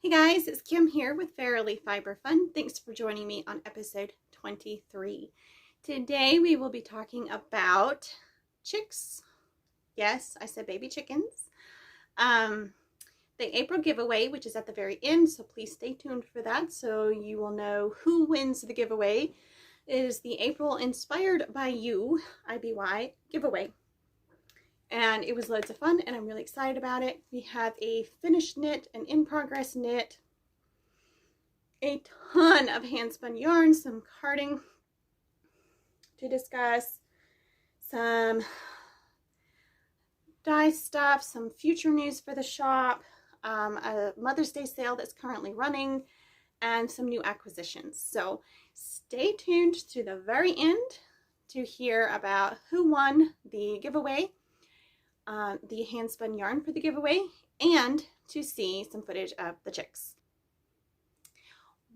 Hey guys, it's Kim here with Fairily Fiber Fun. Thanks for joining me on episode 23. Today we will be talking about chicks. Yes, I said baby chickens. The April giveaway, which is at the very end, so please stay tuned for that so you will know who wins the giveaway. It is the April Inspired by You, IBY, giveaway. And it was loads of fun, and I'm really excited about it. We have a finished knit, an in-progress knit, a ton of handspun yarn, some carding to discuss, some dye stuff, some future news for the shop, a Mother's Day sale that's currently running, and some new acquisitions. So stay tuned to the very end to hear about who won the giveaway, the handspun yarn for the giveaway, and to see some footage of the chicks.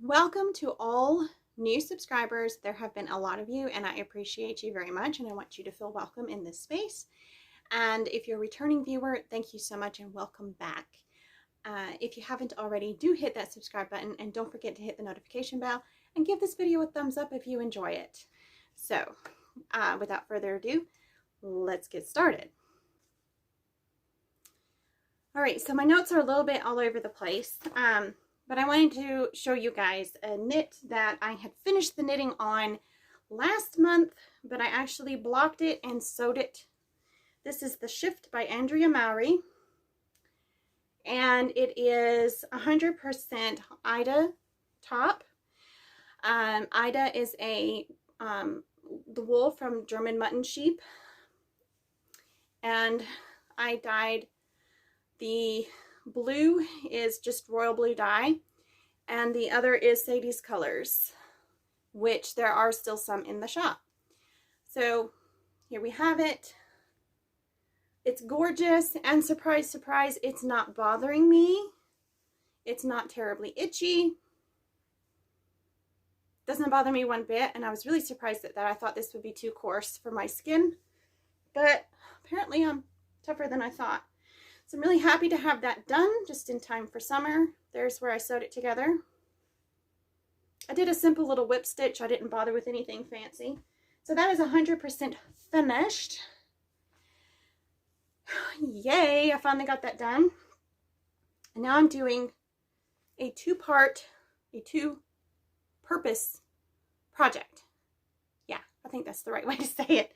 Welcome to all new subscribers. There have been a lot of you, and I appreciate you very much, and I want you to feel welcome in this space. And if you're a returning viewer, thank you so much and welcome back. If you haven't already, do hit that subscribe button, and don't forget to hit the notification bell and give this video a thumbs up if you enjoy it. So without further ado, let's get started. All right, so my notes are a little bit all over the place, but I wanted to show you guys a knit that I had finished the knitting on last month, but I actually blocked it and sewed it. This is the Shift by Andrea Mowry, and it is 100% Ida top. Ida is the wool from German mutton sheep, and I dyed. The blue is just royal blue dye, and the other is Sadie's colors, which there are still some in the shop. So here we have it. It's gorgeous, and surprise, surprise, it's not bothering me. It's not terribly itchy. Doesn't bother me one bit, and I was really surprised at that. I thought this would be too coarse for my skin, but apparently I'm tougher than I thought. So I'm really happy to have that done just in time for summer. There's where I sewed it together. I did a simple little whip stitch. I didn't bother with anything fancy. So that is 100% finished. Yay, I finally got that done. And now I'm doing a two-purpose project. Yeah, I think that's the right way to say it.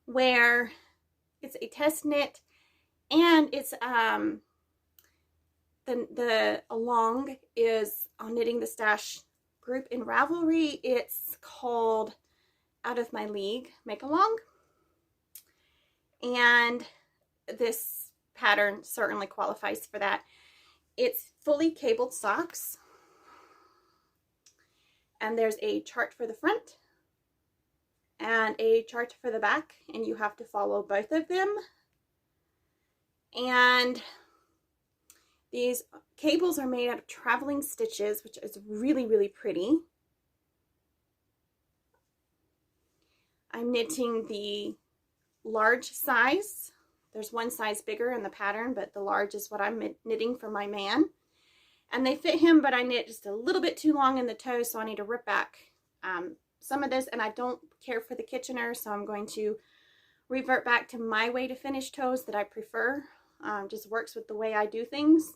Where it's a test knit, and it's the along is on Knitting the Stash group in Ravelry. It's called Out of My League Make Along, and this pattern certainly qualifies for that. It's fully cabled socks, and there's a chart for the front and a chart for the back, and you have to follow both of them. And these cables are made out of traveling stitches, which is really, really pretty. I'm knitting the large size. There's one size bigger in the pattern, but the large is what I'm knitting for my man. And they fit him, but I knit just a little bit too long in the toe, so I need to rip back some of this. And I don't care for the Kitchener, so I'm going to revert back to my way to finish toes that I prefer. Just works with the way I do things.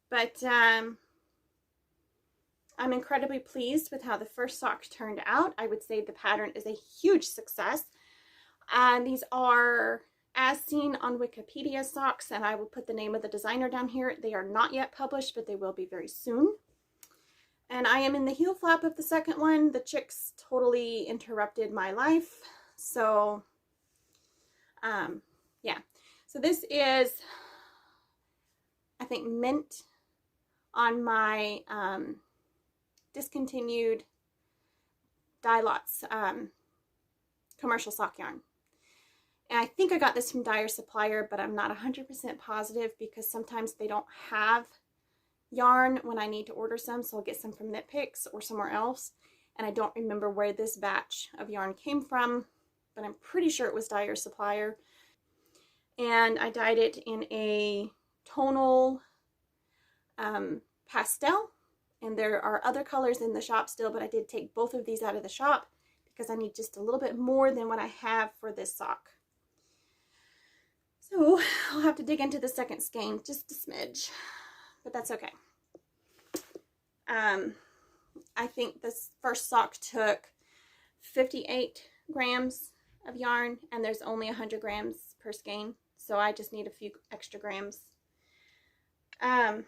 But I'm incredibly pleased with how the first sock turned out. I would say the pattern is a huge success. And these are as seen on Wikipedia socks, and I will put the name of the designer down here. They are not yet published, but they will be very soon. And I am in the heel flap of the second one. The chicks totally interrupted my life. So, yeah. So this is, I think, mint on my discontinued Dye Lots commercial sock yarn. And I think I got this from Dyer Supplier, but I'm not 100% positive because sometimes they don't have yarn when I need to order some. So I'll get some from Knit Picks or somewhere else. And I don't remember where this batch of yarn came from, but I'm pretty sure it was Dyer Supplier. And I dyed it in a tonal pastel, and there are other colors in the shop still, but I did take both of these out of the shop because I need just a little bit more than what I have for this sock. So I'll have to dig into the second skein just a smidge, but that's okay. I think this first sock took 58 grams of yarn, and there's only 100 grams per skein, so I just need a few extra grams. And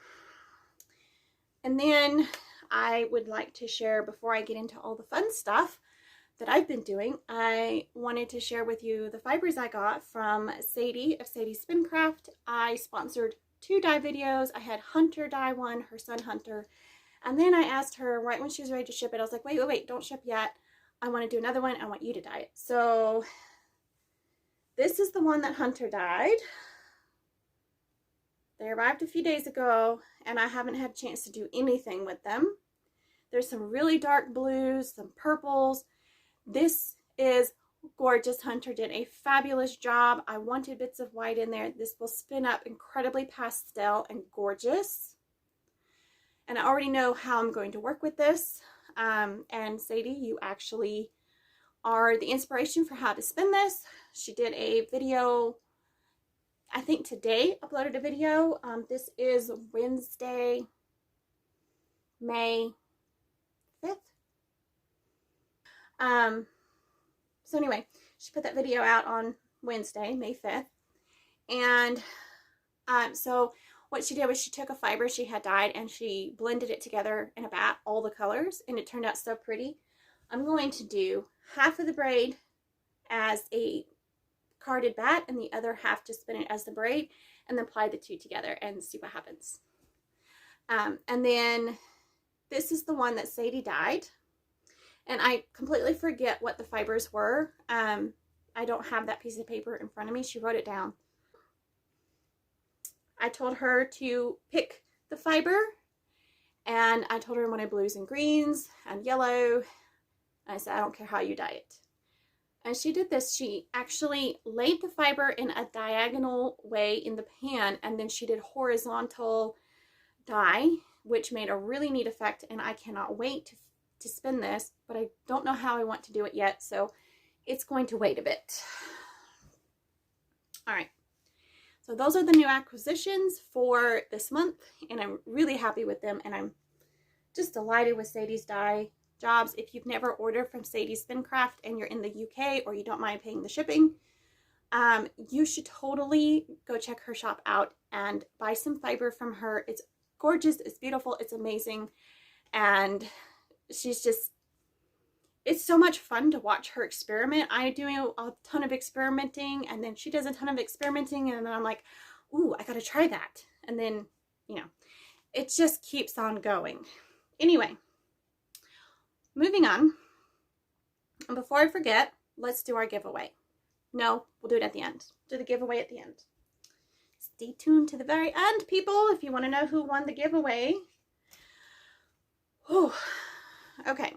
then I would like to share, before I get into all the fun stuff that I've been doing, I wanted to share with you the fibers I got from Sadie of Sadie Spincraft. I sponsored 2 dye videos. I had Hunter dye one, her son Hunter, and then I asked her right when she was ready to ship it, I was like, wait, don't ship yet. I want to do another one. I want you to dye it. So this is the one that Hunter dyed. They arrived a few days ago, and I haven't had a chance to do anything with them. There's some really dark blues, some purples. This is gorgeous. Hunter did a fabulous job. I wanted bits of white in there. This will spin up incredibly pastel and gorgeous. And I already know how I'm going to work with this. And Sadie, you actually are the inspiration for how to spin this. She did a video, I think today, uploaded a video. This is Wednesday, May 5th. So anyway, she put that video out on Wednesday, May 5th. And so what she did was she took a fiber she had dyed and she blended it together in a vat, all the colors, and it turned out so pretty. I'm going to do half of the braid as a carded bat and the other half to spin it as the braid, and then apply the two together and see what happens. And then this is the one that Sadie dyed, and I completely forget what the fibers were. I don't have that piece of paper in front of me. She wrote it down. I told her to pick the fiber, and I told her I wanted blues and greens and yellow. And I said, I don't care how you dye it. And she did this. She actually laid the fiber in a diagonal way in the pan, and then she did horizontal dye, which made a really neat effect, and I cannot wait to spin this, but I don't know how I want to do it yet, so it's going to wait a bit. All right. So those are the new acquisitions for this month, and I'm really happy with them, and I'm just delighted with Sadie's dye jobs. If you've never ordered from Sadie Spincraft and you're in the UK or you don't mind paying the shipping, you should totally go check her shop out and buy some fiber from her. It's gorgeous, it's beautiful, it's amazing, and she's just, it's so much fun to watch her experiment. I do a ton of experimenting, and then she does a ton of experimenting, and then I'm like, ooh, I gotta try that. And then, you know, it just keeps on going. Anyway, moving on. And before I forget, let's do our giveaway. No, we'll do it at the end. Do the giveaway at the end. Stay tuned to the very end, people, if you want to know who won the giveaway. Whew. Okay.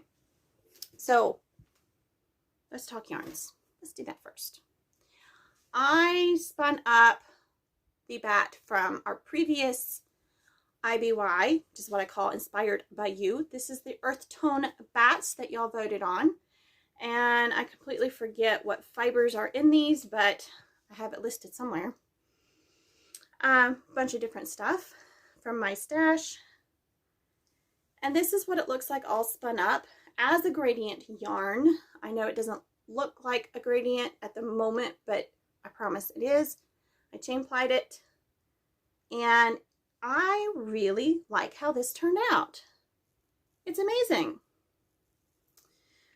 So, let's talk yarns. Let's do that first. I spun up the bat from our previous IBY, which is what I call Inspired by You. This is the earth tone bats that y'all voted on. And I completely forget what fibers are in these, but I have it listed somewhere. A bunch of different stuff from my stash. And this is what it looks like all spun up as a gradient yarn. I know it doesn't look like a gradient at the moment, but I promise it is. I chain plied it, and I really like how this turned out. It's amazing.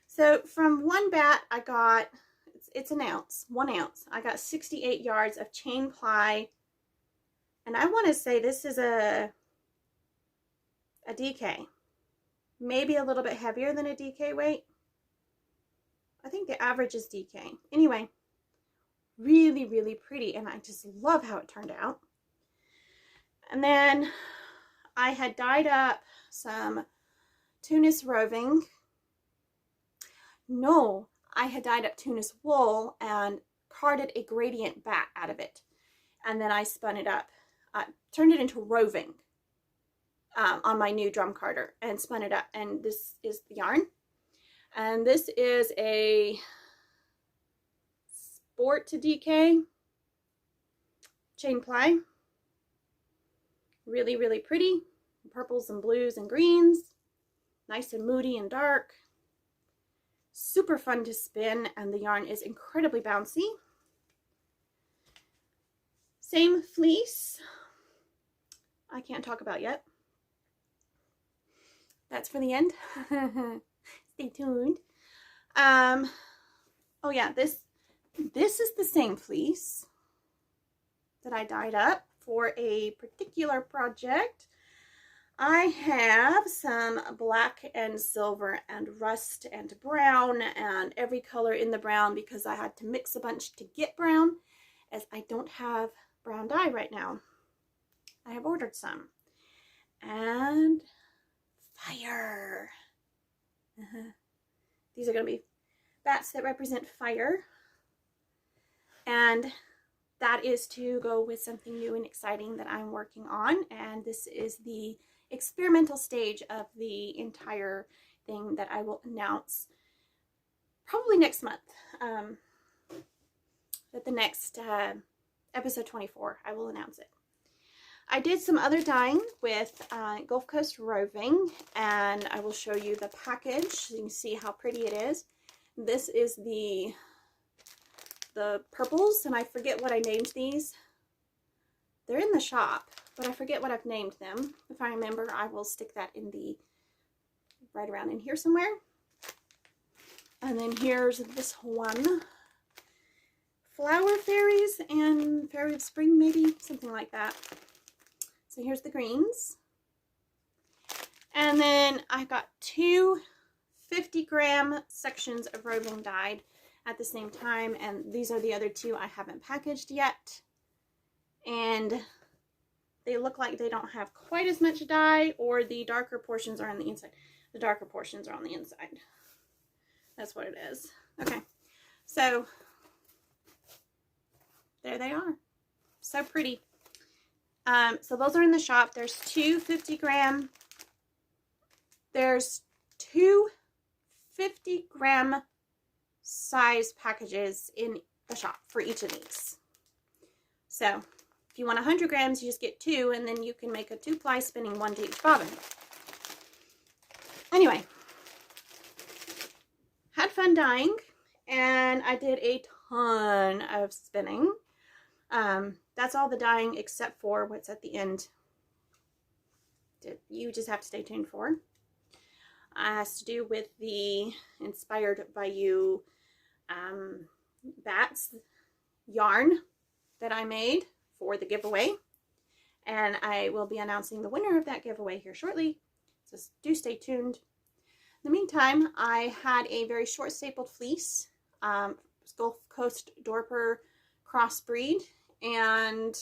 So from one bat I got, it's an ounce, 1 ounce. I got 68 yards of chain ply, and I want to say this is a DK. Maybe a little bit heavier than a DK weight. I think the average is DK. Anyway, really, really pretty, and I just love how it turned out. And then I had dyed up some Tunis roving. No, I had dyed up Tunis wool and carded a gradient bat out of it. And then I spun it up, turned it into roving. on my new drum carder and spun it up. And this is the yarn. And this is a Sport to DK chain ply. Really, really pretty. Purples and blues and greens. Nice and moody and dark. Super fun to spin, and the yarn is incredibly bouncy. Same fleece. I can't talk about yet. That's for the end. Stay tuned. Oh yeah, this is the same fleece that I dyed up for a particular project. I have some black and silver and rust and brown and every color in the brown because I had to mix a bunch to get brown, as I don't have brown dye right now. I have ordered some. And fire. These are going to be bats that represent fire. And that is to go with something new and exciting that I'm working on. And this is the experimental stage of the entire thing that I will announce probably next month. At the next episode 24, I will announce it. I did some other dyeing with Gulf Coast Roving, and I will show you the package so you can see how pretty it is. This is the purples, and I forget what I named these. They're in the shop, but I forget what I've named them. If I remember, I will stick that in the right around in here somewhere. And then here's this one. Flower fairies and fairy of spring, maybe something like that. So here's the greens. And then I got two 50-gram sections of roving dyed at the same time, and these are the other two I haven't packaged yet. And they look like they don't have quite as much dye, or the darker portions are on the inside. The darker portions are on the inside. That's what it is. Okay, so there they are. So pretty. So those are in the shop. There's two 50-gram. There's two 50-gram size packages in the shop for each of these. So if you want 100 grams, you just get two, and then you can make a 2-ply spinning one to each bobbin. Anyway, had fun dyeing, and I did a ton of spinning. That's all the dyeing except for what's at the end. You just have to stay tuned for. It has to do with the Inspired by You bats yarn that I made for the giveaway. And I will be announcing the winner of that giveaway here shortly. So do stay tuned. In the meantime, I had a very short stapled fleece, Gulf Coast Dorper crossbreed, and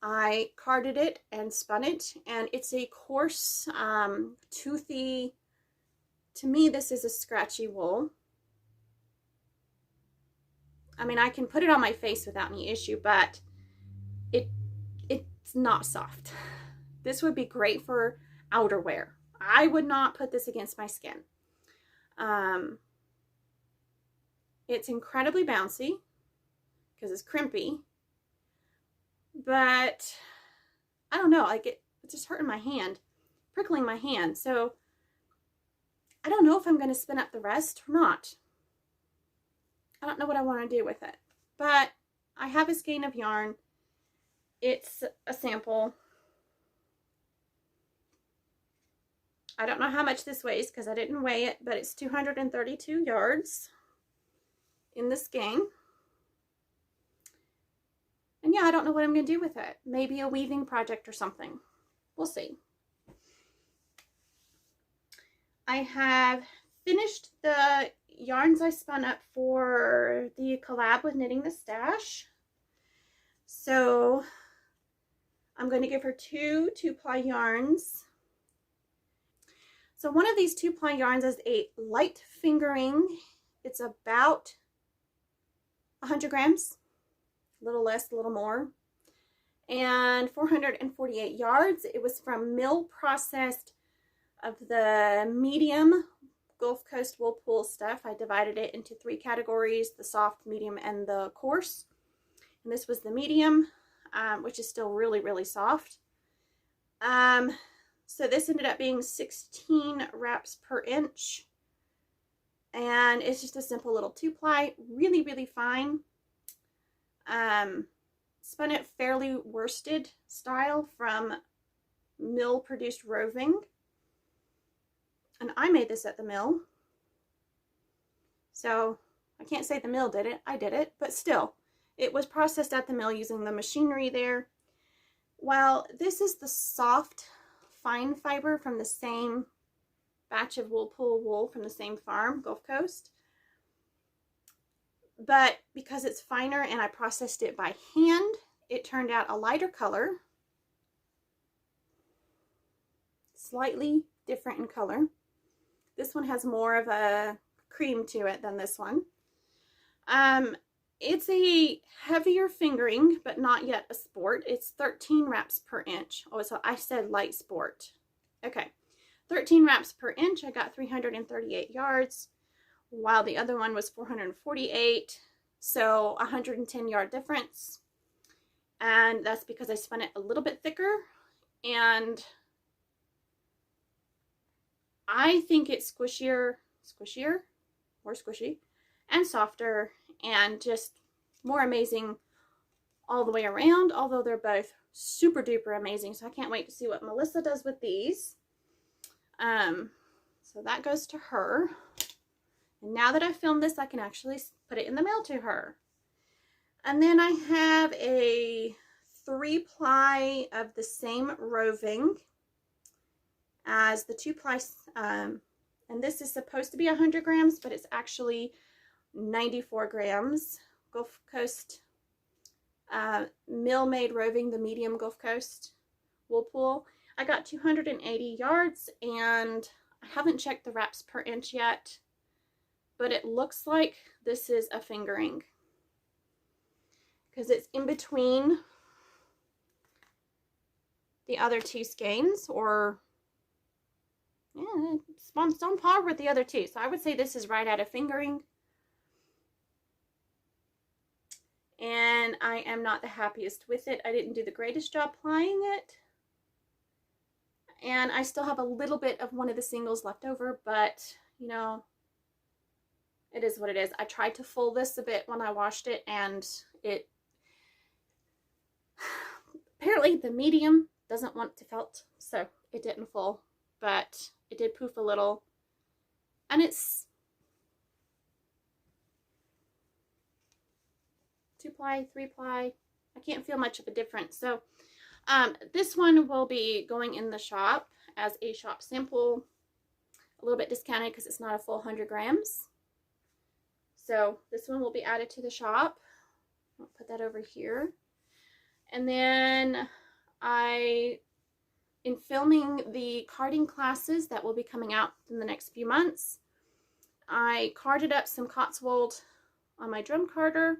I carded it and spun it, and it's a coarse, toothy, to me this is a scratchy wool. I mean, I can put it on my face without any issue, but it's not soft. This would be great for outerwear. I would not put this against my skin. It's incredibly bouncy because it's crimpy, but I don't know, like it's just hurting my hand, prickling my hand. So I don't know if I'm going to spin up the rest or not. I don't know what I want to do with it, but I have a skein of yarn. It's a sample. I don't know how much this weighs because I didn't weigh it, but it's 232 yards in the skein. And yeah, I don't know what I'm going to do with it. Maybe a weaving project or something. We'll see. I have finished the yarns I spun up for the collab with Knitting the Stash. So I'm going to give her two 2-ply yarns. So one of these 2-ply yarns is a light fingering. It's about 100 grams. A little less, a little more. and 448 yards. It was from mill processed of the medium Gulf Coast wool pool stuff. I divided it into 3 categories: the soft, medium, and the coarse. And this was the medium, which is still really, really soft. So this ended up being 16 wraps per inch. And it's just a simple little 2-ply, really, really fine. Spun it fairly worsted style from mill produced roving. And I made this at the mill. So I can't say the mill did it, I did it, but still, it was processed at the mill using the machinery there. While this is the soft, fine fiber from the same batch of wool pool wool from the same farm, Gulf Coast. But because it's finer and I processed it by hand, it turned out a lighter color, slightly different in color. This one has more of a cream to it than this one. It's a heavier fingering, but not yet a sport. It's 13 wraps per inch. Oh, so I said light sport. Okay, 13 wraps per inch. I got 338 yards, while the other one was 448. So 110 yard difference. And that's because I spun it a little bit thicker, and I think it's squishier, more squishy, and softer, and just more amazing all the way around, although they're both super duper amazing. So I can't wait to see what Melissa does with these. So that goes to her. And now that I filmed this, I can actually put it in the mail to her. And then I have a 3-ply of the same roving as the 2-ply, and this is supposed to be 100 grams, but it's actually 94 grams. Gulf Coast mill-made roving, the medium Gulf Coast wool pool. I got 280 yards, and I haven't checked the wraps per inch yet, but it looks like this is a fingering because it's in between the other 2 skeins, or yeah, it's on par with the other 2. So I would say this is right at a fingering. And I am not the happiest with it. I didn't do the greatest job plying it. And I still have a little bit of one of the singles left over, but you know, it is what it is. I tried to full this a bit when I washed it, and it apparently the medium doesn't want to felt, so it didn't full, but it did poof a little. And it's 2-ply, 3-ply. I can't feel much of a difference. So this one will be going in the shop as a shop sample, a little bit discounted because it's not a full 100 grams. So this one will be added to the shop. I'll put that over here. And then in filming the carding classes that will be coming out in the next few months, I carded up some cotswold on my drum carder,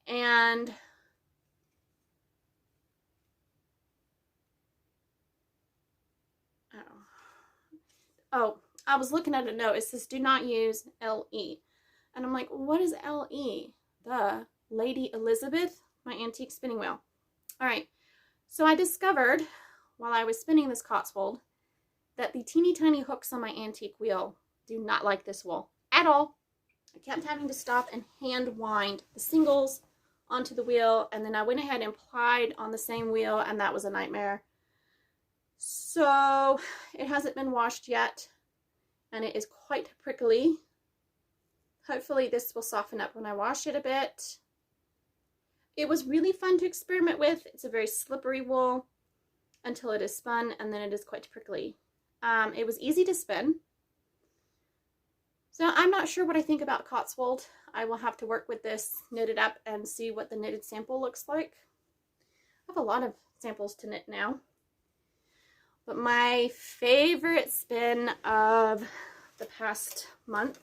and I was looking at a note. It says do not use LE, and I'm like, what is LE? The Lady Elizabeth, my antique spinning wheel. All right, so I discovered while I was spinning this cotswold that the teeny tiny hooks on my antique wheel do not like this wool at all. I kept having to stop and hand wind the singles onto the wheel, and then I went ahead and plied on the same wheel, and that was a nightmare. So it hasn't been washed yet, and it is quite prickly. Hopefully this will soften up when I wash it a bit. It was really fun to experiment with. It's a very slippery wool until it is spun, and then it is quite prickly. It was easy to spin. So I'm not sure what I think about cotswold. I will have to work with this, knit it up, and see what the knitted sample looks like. I have a lot of samples to knit now. But my favorite spin of the past month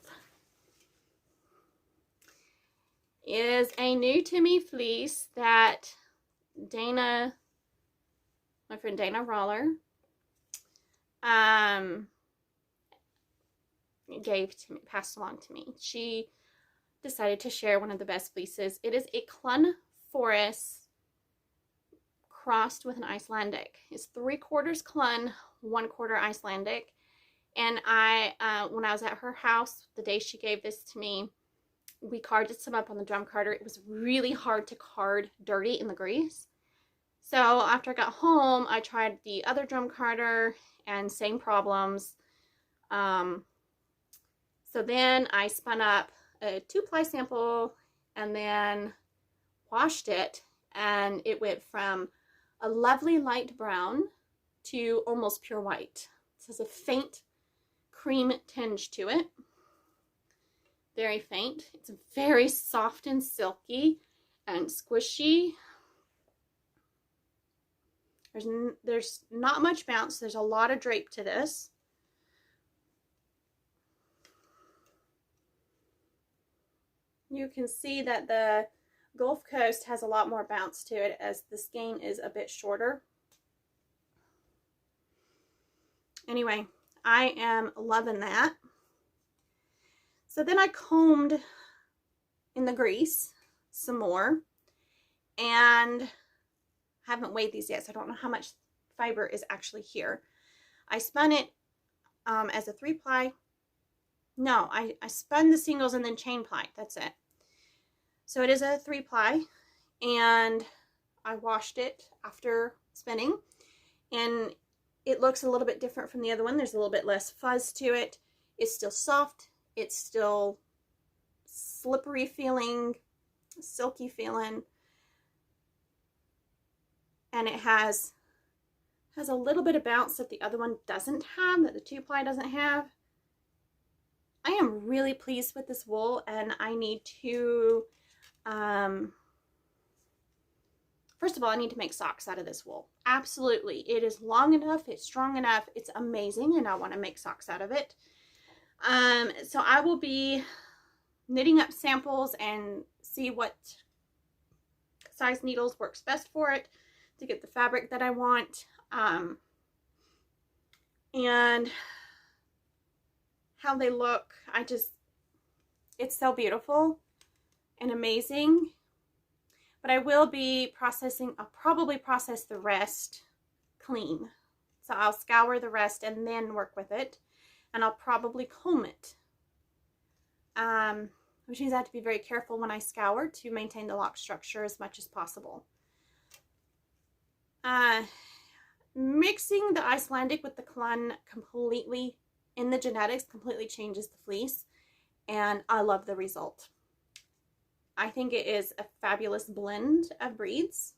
is a new to me fleece that Dana, my friend Dana Roller, passed along to me. She decided to share one of the best fleeces. It is a Clun Forest crossed with an Icelandic. It's 3/4 Clun, 1/4 Icelandic. And when I was at her house, the day she gave this to me, we carded some up on the drum carder. It was really hard to card dirty in the grease. So after I got home, I tried the other drum carder and same problems. So then I spun up a 2-ply sample and then washed it, and it went from a lovely light brown to almost pure white. So it's a faint cream tinge to it. Very faint. It's very soft and silky and squishy. There's not much bounce. There's a lot of drape to this. You can see that the Gulf Coast has a lot more bounce to it as the skein is a bit shorter. Anyway, I am loving that. So then I combed in the grease some more, and I haven't weighed these yet, so I don't know how much fiber is actually here. I spun it as a 3-ply. No, I spun the singles and then chain ply. That's it. So it is a 3-ply, and I washed it after spinning, and it looks a little bit different from the other one. There's a little bit less fuzz to it. It's still soft. It's still slippery feeling, silky feeling, and it has a little bit of bounce that the other one doesn't have, that the 2-ply doesn't have. I am really pleased with this wool, and I need to, first of all, I need to make socks out of this wool. Absolutely. It is long enough, it's strong enough, it's amazing, and I want to make socks out of it. So I will be knitting up samples and see what size needles works best for it to get the fabric that I want. And how they look, it's so beautiful and amazing. But I will be I'll probably process the rest clean. So I'll scour the rest and then work with it. And I'll probably comb it. Which means I have to be very careful when I scour to maintain the lock structure as much as possible. Mixing the Icelandic with the Clun completely in the genetics completely changes the fleece, and I love the result. I think it is a fabulous blend of breeds,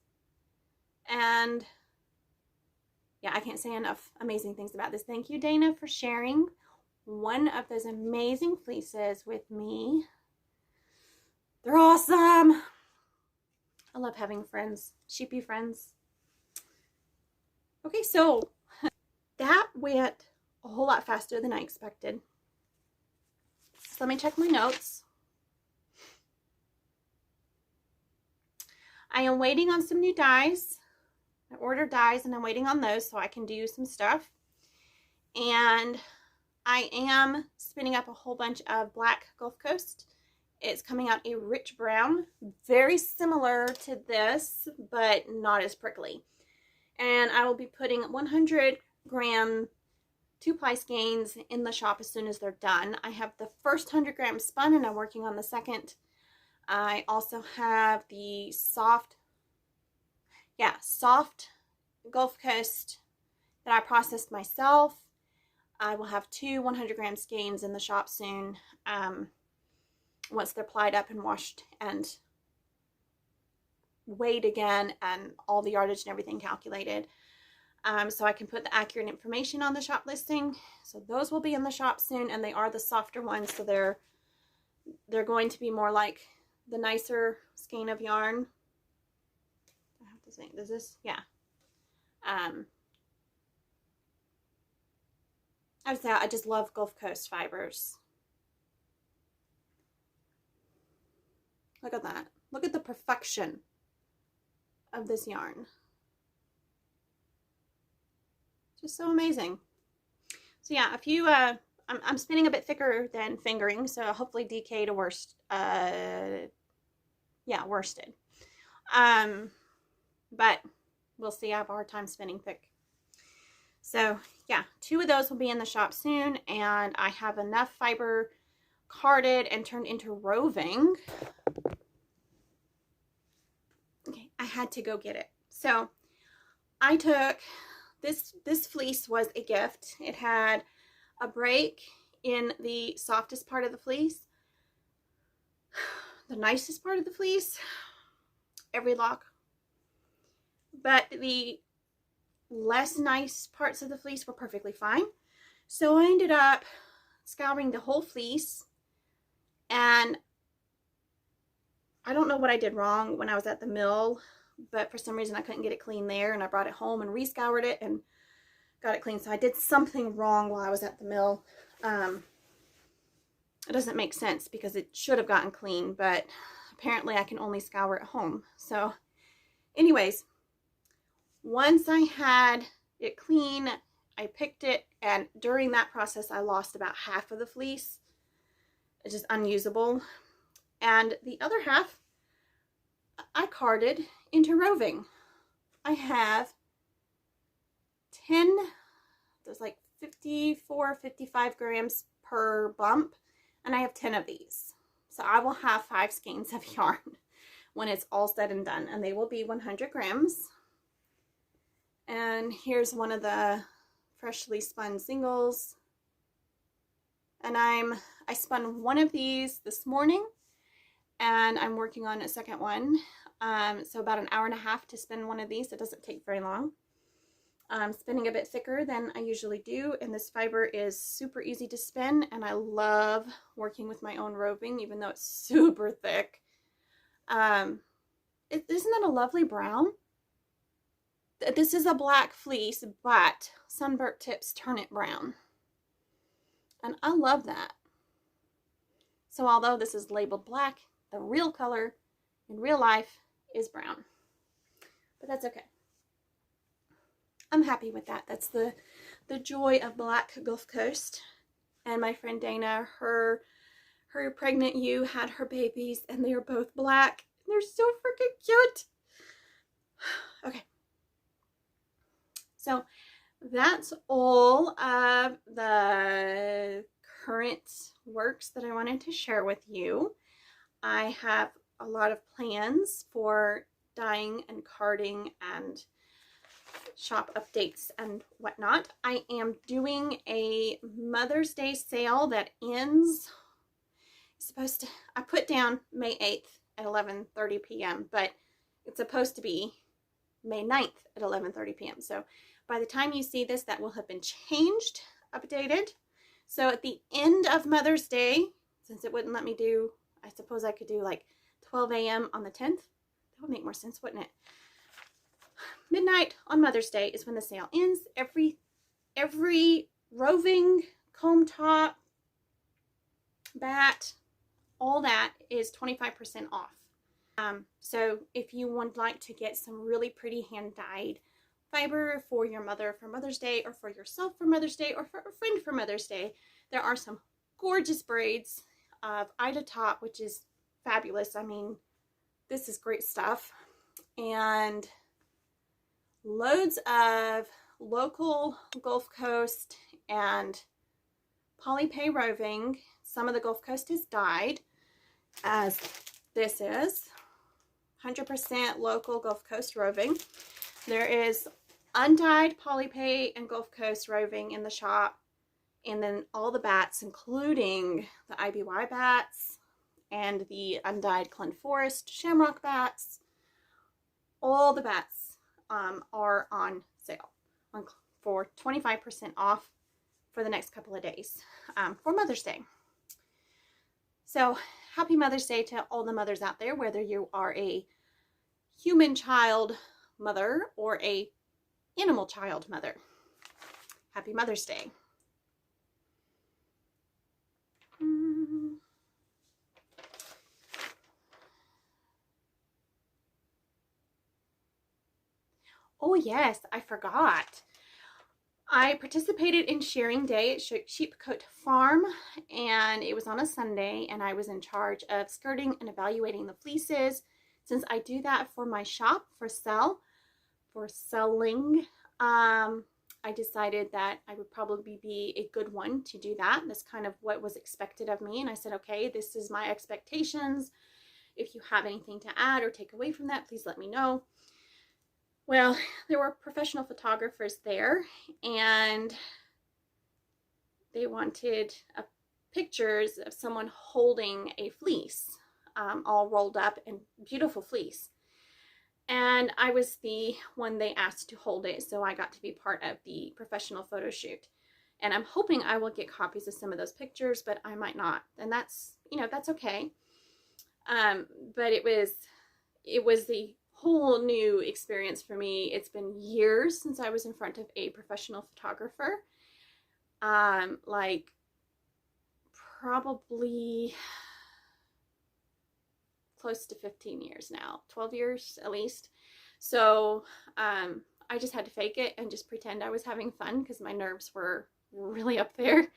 and yeah, I can't say enough amazing things about this. Thank you, Dana, for sharing one of those amazing fleeces with me. They're awesome. I love having friends, sheepy friends. Okay, so that went a whole lot faster than I expected. So let me check my notes. I am waiting on some new dyes. I ordered dyes and I'm waiting on those so I can do some stuff. And I am spinning up a whole bunch of black Gulf Coast. It's coming out a rich brown, very similar to this, but not as prickly. And I will be putting 100-gram 2-ply skeins in the shop as soon as they're done. I have the first 100 grams spun and I'm working on the second. I also have the soft Gulf Coast that I processed myself. I will have 2 100-gram skeins in the shop soon, once they're plied up and washed and weighed again and all the yardage and everything calculated. So I can put the accurate information on the shop listing. So those will be in the shop soon, and they are the softer ones, so they're going to be more like the nicer skein of yarn. I have to think, does this? Yeah. I just love Gulf Coast fibers. Look at that. Look at the perfection of this yarn. Just so amazing. So yeah, a few, I'm spinning a bit thicker than fingering, so hopefully DK to worsted. But we'll see. I have a hard time spinning thick. So yeah, 2 of those will be in the shop soon, and I have enough fiber carded and turned into roving. Okay, I had to go get it. So I took this fleece was a gift. It had a break in the softest part of the fleece, the nicest part of the fleece, every lock, but the less nice parts of the fleece were perfectly fine. So I ended up scouring the whole fleece, and I don't know what I did wrong when I was at the mill, but for some reason I couldn't get it clean there, and I brought it home and rescoured it and got it clean. So I did something wrong while I was at the mill. It doesn't make sense because it should have gotten clean, but apparently I can only scour at home. So anyways, once I had it clean, I picked it, and during that process I lost about half of the fleece. It's just unusable. And the other half I carded into roving. I have 10, there's like 54, 55 grams per bump, and I have 10 of these. So I will have 5 skeins of yarn when it's all said and done, and they will be 100 grams. And here's one of the freshly spun singles. And I spun one of these this morning, and I'm working on a second one. So about an hour and a half to spin one of these. It doesn't take very long. I'm spinning a bit thicker than I usually do, and this fiber is super easy to spin, and I love working with my own roving, even though it's super thick. Isn't that a lovely brown? This is a black fleece, but sunburnt tips turn it brown. And I love that. So although this is labeled black, the real color in real life is brown. But that's okay. I'm happy with that. That's the joy of Black Gulf Coast. And my friend Dana, her pregnant ewe had her babies, and they are both black. They're so freaking cute. Okay. So that's all of the current works that I wanted to share with you. I have a lot of plans for dyeing and carding and shop updates and whatnot. I am doing a Mother's Day sale that ends, I put down May 8th at 11:30 p.m., but it's supposed to be May 9th at 11:30 p.m. So by the time you see this, that will have been changed, updated. So at the end of Mother's Day, since it wouldn't let me do, I suppose I could do like 12 a.m. on the 10th. That would make more sense, wouldn't it? Midnight on Mother's Day is when the sale ends. Every roving, comb top, bat, all that is 25% off. So if you would like to get some really pretty hand-dyed fiber for your mother for Mother's Day, or for yourself for Mother's Day, or for a friend for Mother's Day, there are some gorgeous braids of Ida top, which is fabulous. I mean, this is great stuff. And loads of local Gulf Coast and polypay roving. Some of the Gulf Coast is dyed, as this is 100% local Gulf Coast roving. There is undyed polypay and Gulf Coast roving in the shop, and then all the bats, including the IBY bats and the undyed Clun Forest shamrock bats. All the bats are on sale for 25% off for the next couple of days for Mother's Day. So happy Mother's Day to all the mothers out there, whether you are a human child mother or a animal child mother. Happy Mother's Day. yes, I forgot. I participated in shearing day at Sheep Cote Farm, and it was on a Sunday, and I was in charge of skirting and evaluating the fleeces. Since I do that for my shop for selling, I decided that I would probably be a good one to do that. That's kind of what was expected of me, and I said, okay, this is my expectations. If you have anything to add or take away from that, please let me know. Well, there were professional photographers there, and they wanted pictures of someone holding a fleece, all rolled up in beautiful fleece. And I was the one they asked to hold it, so I got to be part of the professional photo shoot. And I'm hoping I will get copies of some of those pictures, but I might not. And that's, that's okay. But it was the whole new experience for me. It's been years since I was in front of a professional photographer. Like probably close to 15 years now, 12 years at least. So I just had to fake it and just pretend I was having fun because my nerves were really up there.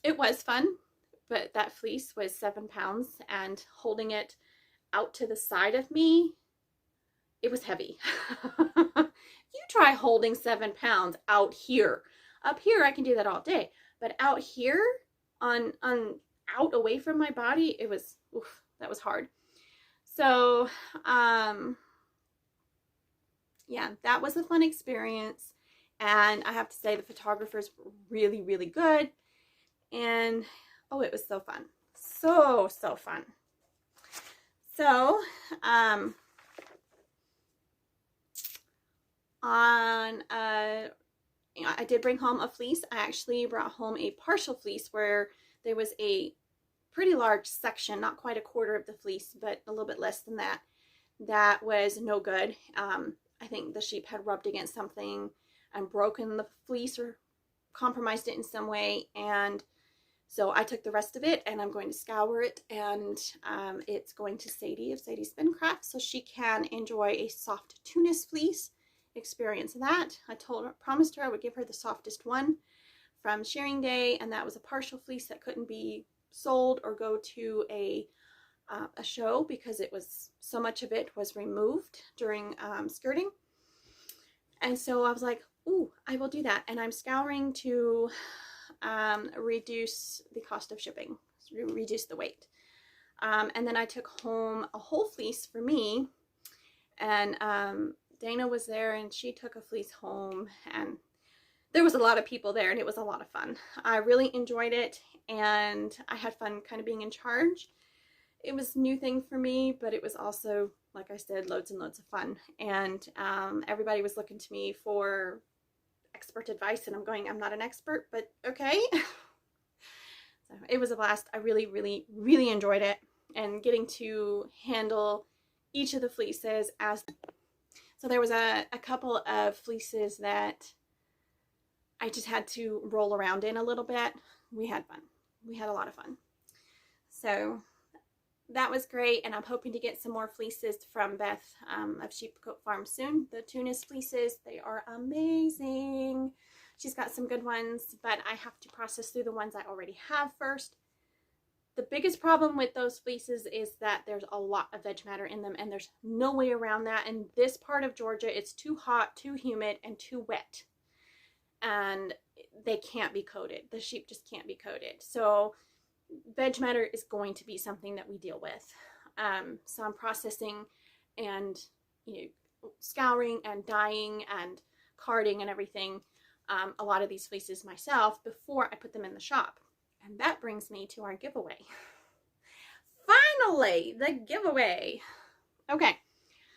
It was fun, but that fleece was 7 pounds, and holding it out to the side of me, it was heavy. You try holding 7 pounds out here. Up here, I can do that all day. But out here, out away from my body, it was, oof, that was hard. So, yeah, that was a fun experience. And I have to say the photographers were really, really good. And, oh, it was so fun. So fun. So, I did bring home a fleece. I actually brought home a partial fleece where there was a pretty large section, not quite a quarter of the fleece, but a little bit less than that, that was no good. I think the sheep had rubbed against something and broken the fleece or compromised it in some way, and so I took the rest of it and I'm going to scour it, and it's going to Sadie of Sadie Spincraft so she can enjoy a soft Tunis fleece, experience that. I promised her I would give her the softest one from shearing day, and that was a partial fleece that couldn't be sold or go to a show because it was, so much of it was removed during skirting. And so I was like, ooh, I will do that. And I'm scouring to reduce the cost of shipping, reduce the weight. And then I took home a whole fleece for me, and Dana was there and she took a fleece home, and there was a lot of people there and it was a lot of fun. I really enjoyed it, and I had fun kind of being in charge. It was a new thing for me, but it was also, like I said, loads and loads of fun. And everybody was looking to me for expert advice, and I'm going, I'm not an expert, but okay. So it was a blast. I really, really, really enjoyed it, and getting to handle each of the fleeces as. So there was a couple of fleeces that I just had to roll around in a little bit. We had fun. We had a lot of fun. So that was great, and I'm hoping to get some more fleeces from Beth of Sheep Cote Farm soon. The Tunis fleeces, they are amazing. She's got some good ones, but I have to process through the ones I already have first. The biggest problem with those fleeces is that there's a lot of veg matter in them, and there's no way around that. In this part of Georgia, it's too hot, too humid, and too wet, and they can't be coated. The sheep just can't be coated. So veg matter is going to be something that we deal with. So I'm processing and, scouring and dyeing and carding and everything, a lot of these fleeces myself before I put them in the shop. And that brings me to our giveaway. Finally, the giveaway. Okay,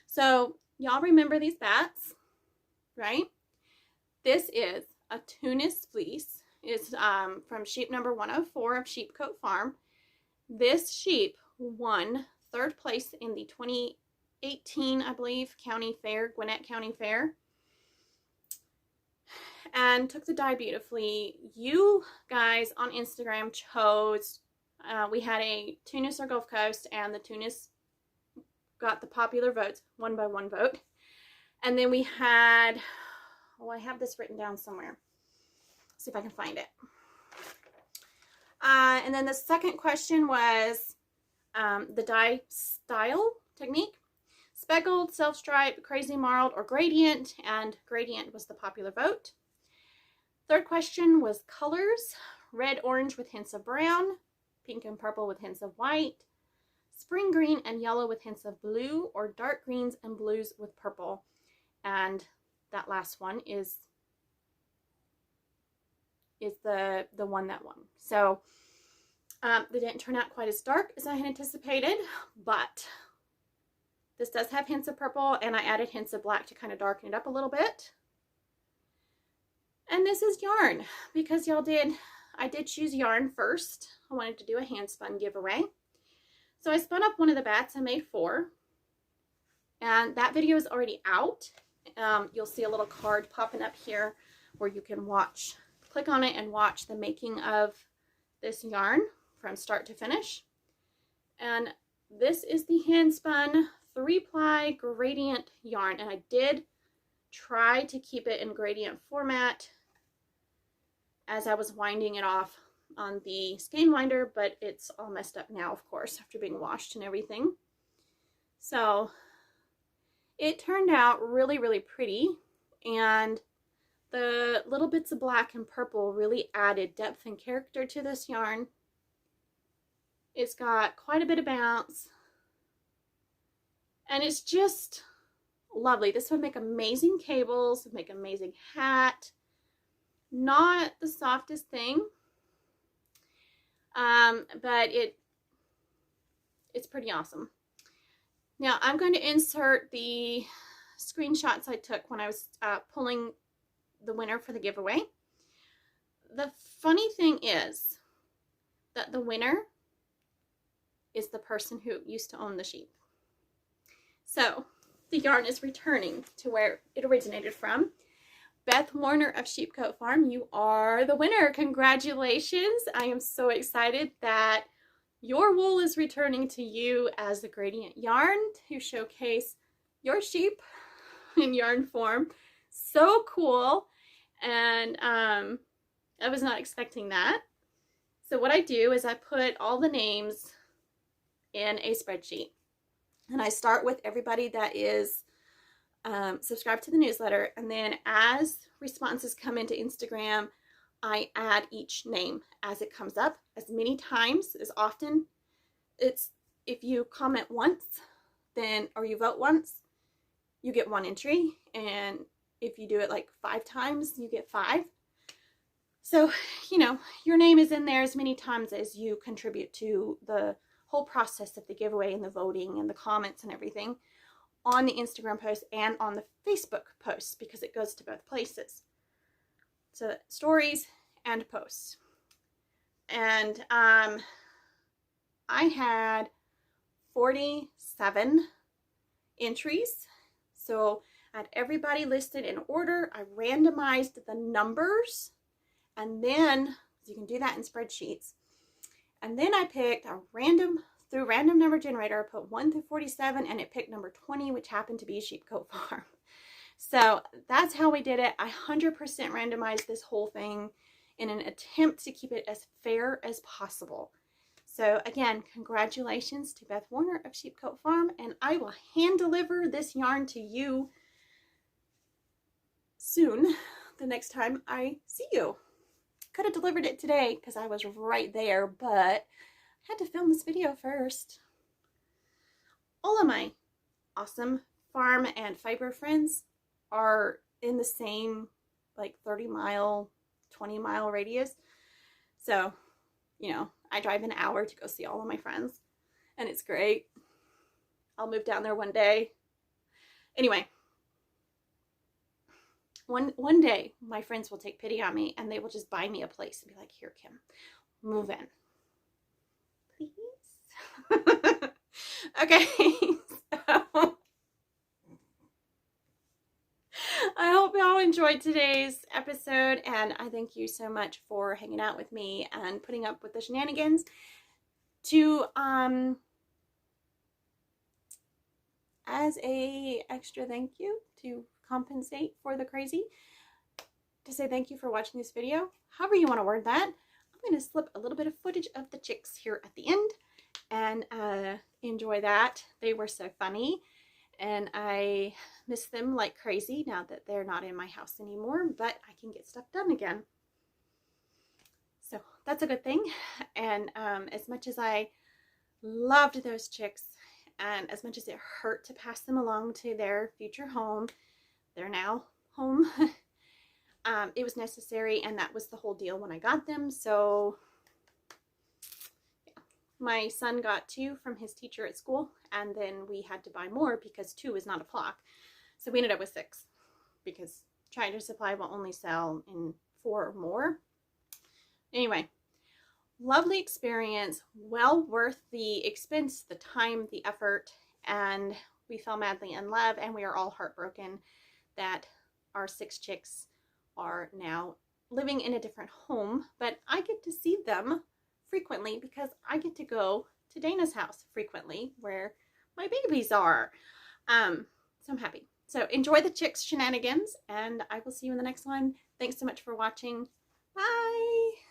so y'all remember these bats, right? This is a Tunis fleece. It's from sheep number 104 of Sheep Cote Farm. This sheep won 3rd place in the 2018, I believe, county fair, Gwinnett County Fair, and took the dye beautifully. You guys on Instagram chose, we had a Tunis or Gulf Coast, and the Tunis got the popular votes, 1 by 1 vote. And then we had, oh, I have this written down somewhere. See if I can find it. And then the second question was the dye style technique. Speckled, self-stripe, crazy marled, or gradient, and gradient was the popular vote. Third question was colors. Red, orange with hints of brown, pink and purple with hints of white, spring green and yellow with hints of blue, or dark greens and blues with purple. And that last one is the one that won. So they didn't turn out quite as dark as I had anticipated, but this does have hints of purple, and I added hints of black to kind of darken it up a little bit. And this is yarn, because I did choose yarn first. I wanted to do a hand spun giveaway. So I spun up one of the bats. I made 4. And that video is already out. You'll see a little card popping up here where you can watch. Click on it and watch the making of this yarn from start to finish. And this is the hand spun 3-ply gradient yarn, and I did try to keep it in gradient format as I was winding it off on the skein winder, but it's all messed up now, of course, after being washed and everything. So it turned out really, really pretty, and the little bits of black and purple really added depth and character to this yarn. It's got quite a bit of bounce, and it's just lovely. This would make amazing cables, would make an amazing hat. Not the softest thing, but it's pretty awesome. Now I'm going to insert the screenshots I took when I was pulling the winner for the giveaway. The funny thing is that the winner is the person who used to own the sheep. So the yarn is returning to where it originated from. Beth Warner of Sheep Cote Farm, you are the winner. Congratulations. I am so excited that your wool is returning to you as the gradient yarn to showcase your sheep in yarn form. So cool. And I was not expecting that. So what I do is I put all the names in a spreadsheet. And I start with everybody that is subscribed to the newsletter. And then as responses come into Instagram, I add each name as it comes up, as many times, as often. It's if you comment once, then, or you vote once, you get 1 entry. And if you do it like 5 times, you get 5. So, you know, your name is in there as many times as you contribute to the whole process of the giveaway and the voting and the comments and everything on the Instagram post and on the Facebook posts, because it goes to both places. So stories and posts. And I had 47 entries. So I had everybody listed in order. I randomized the numbers, and then you can do that in spreadsheets. And then I picked a random number generator. I put 1 through 47, and it picked number 20, which happened to be Sheep Cote Farm. So that's how we did it. I 100% randomized this whole thing in an attempt to keep it as fair as possible. So again, congratulations to Beth Warner of Sheep Cote Farm, and I will hand deliver this yarn to you soon, the next time I see you. Could have delivered it today because I was right there, but I had to film this video first. All of my awesome farm and fiber friends are in the same like 30-mile, 20-mile radius. So, you know, I drive an hour to go see all of my friends, and it's great. I'll move down there one day. Anyway, one day my friends will take pity on me, and they will just buy me a place and be like, here, Kim, move in. Please? Okay. So, I hope y'all enjoyed today's episode, and I thank you so much for hanging out with me and putting up with the shenanigans. To as a extra thank you to compensate for the crazy, to say thank you for watching this video. However you want to word that, I'm going to slip a little bit of footage of the chicks here at the end and enjoy that. They were so funny, and I miss them like crazy now that they're not in my house anymore, but I can get stuff done again. So that's a good thing. And as much as I loved those chicks, and as much as it hurt to pass them along to their future home, they're now home. It was necessary, and that was the whole deal when I got them. So yeah. My son got 2 from his teacher at school, and then we had to buy more because 2 is not a flock. So we ended up with 6 because Tractor Supply will only sell in 4 or more. Anyway, lovely experience, well worth the expense, the time, the effort, and we fell madly in love, and we are all heartbroken that our 6 chicks are now living in a different home, but I get to see them frequently because I get to go to Dana's house frequently where my babies are. So I'm happy. So enjoy the chicks shenanigans, and I will see you in the next one. Thanks so much for watching. Bye!